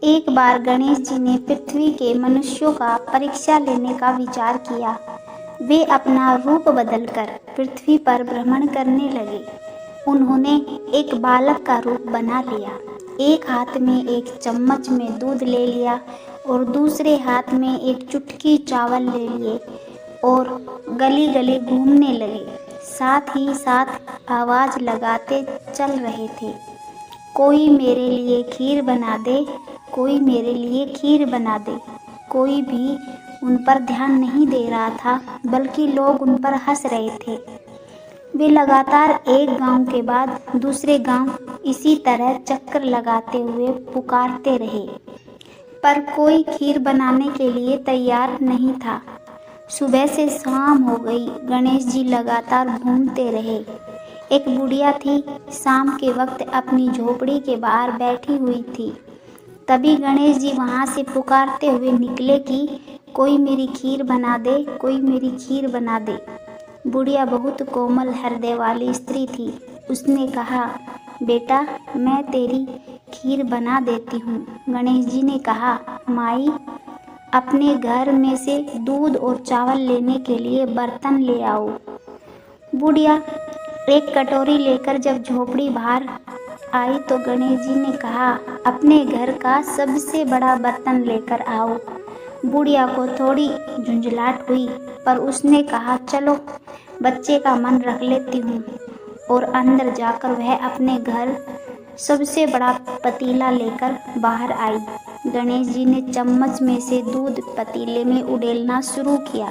एक बार गणेश जी ने पृथ्वी के मनुष्यों का परीक्षा लेने का विचार किया। वे अपना रूप बदलकर पृथ्वी पर भ्रमण करने लगे। उन्होंने एक बालक का रूप बना लिया। एक हाथ में एक चम्मच में दूध ले लिया और दूसरे हाथ में एक चुटकी चावल ले लिए और गली गली घूमने लगे। साथ ही साथ आवाज लगाते चल रहे थे, कोई मेरे लिए खीर बना दे, कोई मेरे लिए खीर बना दे। कोई भी उन पर ध्यान नहीं दे रहा था, बल्कि लोग उन पर हंस रहे थे। वे लगातार एक गांव के बाद दूसरे गांव इसी तरह चक्कर लगाते हुए पुकारते रहे, पर कोई खीर बनाने के लिए तैयार नहीं था। सुबह से शाम हो गई, गणेश जी लगातार घूमते रहे। एक बुढ़िया थी, शाम के वक्त अपनी झोपड़ी के बाहर बैठी हुई थी। तभी गणेश जी वहां से पुकारते हुए निकले कि कोई मेरी खीर बना दे, कोई मेरी खीर बना दे। बुढ़िया बहुत कोमल हृदय वाली स्त्री थी। उसने कहा, बेटा मैं तेरी खीर बना देती हूँ। गणेश जी ने कहा, माई अपने घर में से दूध और चावल लेने के लिए बर्तन ले आओ। बुढ़िया एक कटोरी लेकर जब झोपड़ी बाहर आई तो गणेश जी ने कहा, अपने घर का सबसे बड़ा बर्तन लेकर आओ। बुढ़िया को थोड़ी झुंझलाहट हुई, पर उसने कहा, चलो बच्चे का मन रख लेती हूँ। और अंदर जाकर वह अपने घर सबसे बड़ा पतीला लेकर बाहर आई। गणेश जी ने चम्मच में से दूध पतीले में उड़ेलना शुरू किया।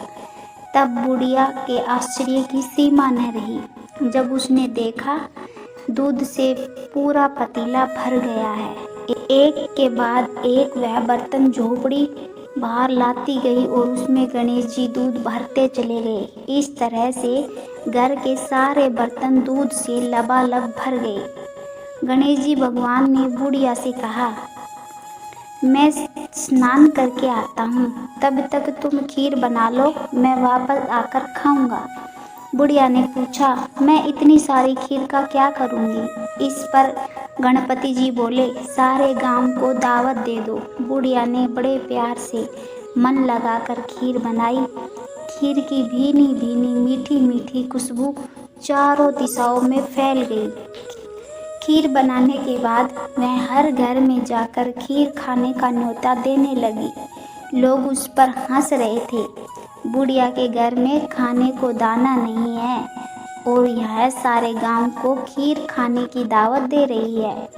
तब बुढ़िया के आश्चर्य की सीमा न रही जब उसने देखा दूध से पूरा पतीला भर गया है। एक के बाद एक वह बर्तन झोपड़ी बाहर लाती गई और उसमें गणेश जी दूध भरते चले गए। इस तरह से घर के सारे बर्तन दूध से लबालब भर गए। गणेश जी भगवान ने बुढ़िया से कहा, मैं स्नान करके आता हूँ, तब तक तुम खीर बना लो, मैं वापस आकर खाऊंगा। बुढ़िया ने पूछा, मैं इतनी सारी खीर का क्या करूँगी? इस पर गणपति जी बोले, सारे गांव को दावत दे दो। बुढ़िया ने बड़े प्यार से मन लगाकर खीर बनाई। खीर की भीनी भीनी मीठी मीठी खुशबू चारों दिशाओं में फैल गई। खीर बनाने के बाद वह हर घर में जाकर खीर खाने का न्योता देने लगी। लोग उस पर हंस रहे थे। बुढ़िया के घर में खाने को दाना नहीं है और यह सारे गांव को खीर खाने की दावत दे रही है।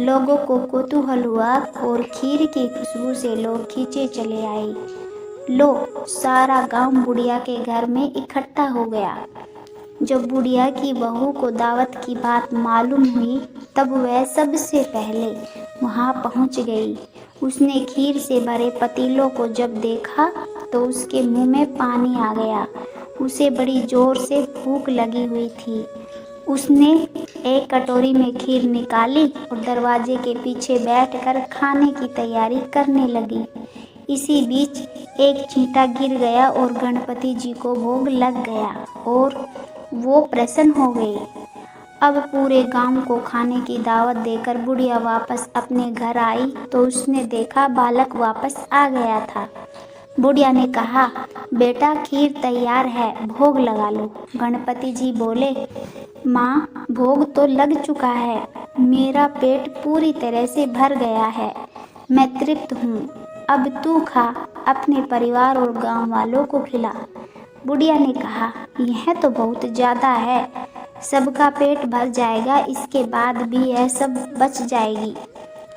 लोगों को कौतूहल हुआ और खीर की खुशबू से लोग खींचे चले आए। लो, सारा गांव बुढ़िया के घर में इकट्ठा हो गया। जब बुढ़िया की बहू को दावत की बात मालूम हुई, तब वह सबसे पहले वहां पहुंच गई। उसने खीर से भरे पतीलों को जब देखा तो उसके मुंह में पानी आ गया। उसे बड़ी जोर से भूख लगी हुई थी। उसने एक कटोरी में खीर निकाली और दरवाजे के पीछे बैठकर खाने की तैयारी करने लगी। इसी बीच एक छींटा गिर गया और गणपति जी को भोग लग गया और वो प्रसन्न हो गए। अब पूरे गांव को खाने की दावत देकर बुढ़िया वापस अपने घर आई तो उसने देखा बालक वापस आ गया था। बुढ़िया ने कहा, बेटा खीर तैयार है, भोग लगा लो। गणपति जी बोले, माँ भोग तो लग चुका है, मेरा पेट पूरी तरह से भर गया है, मैं तृप्त हूँ। अब तू खा, अपने परिवार और गांव वालों को खिला। बुढ़िया ने कहा, यह तो बहुत ज़्यादा है, सबका पेट भर जाएगा, इसके बाद भी यह सब बच जाएगी।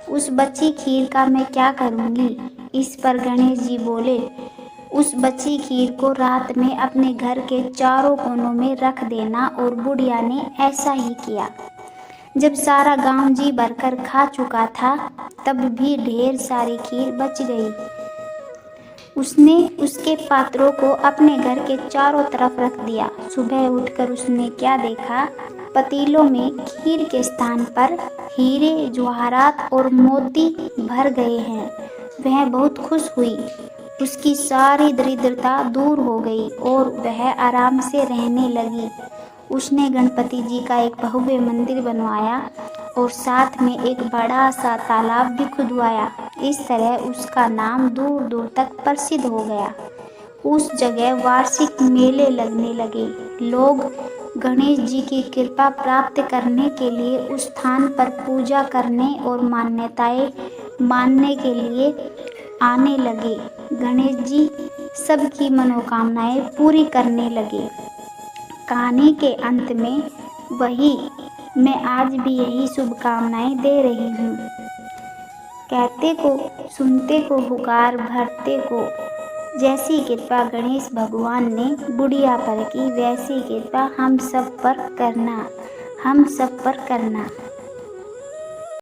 उस बची खीर का मैं क्या करूँगी? इस पर गणेश जी बोले, उस बची खीर को रात में अपने घर के चारों कोनों में रख देना। और बुढ़िया ने ऐसा ही किया। जब सारा गांव जी भरकर खा चुका था, तब भी ढेर सारी खीर बच गई। उसने उसके पात्रों को अपने घर के चारों तरफ रख दिया। सुबह उठकर उसने क्या देखा? पतीलों में खीर के स्थान पर हीरे, जवाहरात और मोती भर गए हैं। वह बहुत खुश हुई। उसकी सारी दरिद्रता दूर हो गई और वह आराम से रहने लगी। उसने गणपति जी का एक भव्य मंदिर बनवाया और साथ में एक बड़ा सा तालाब भी खुदवाया। इस तरह उसका नाम दूर दूर तक प्रसिद्ध हो गया। उस जगह वार्षिक मेले लगने लगे। लोग गणेश जी की कृपा प्राप्त करने के लिए उस स्थान पर पूजा करने और मान्यताएं मानने के लिए आने लगे। गणेश जी सबकी मनोकामनाएं पूरी करने लगे। कहानी के अंत में वही मैं आज भी यही शुभकामनाएं दे रही हूँ। कहते को सुनते को हुकार भरते को, जैसी कृपा गणेश भगवान ने बुढ़िया पर की, वैसी कृपा हम सब पर करना।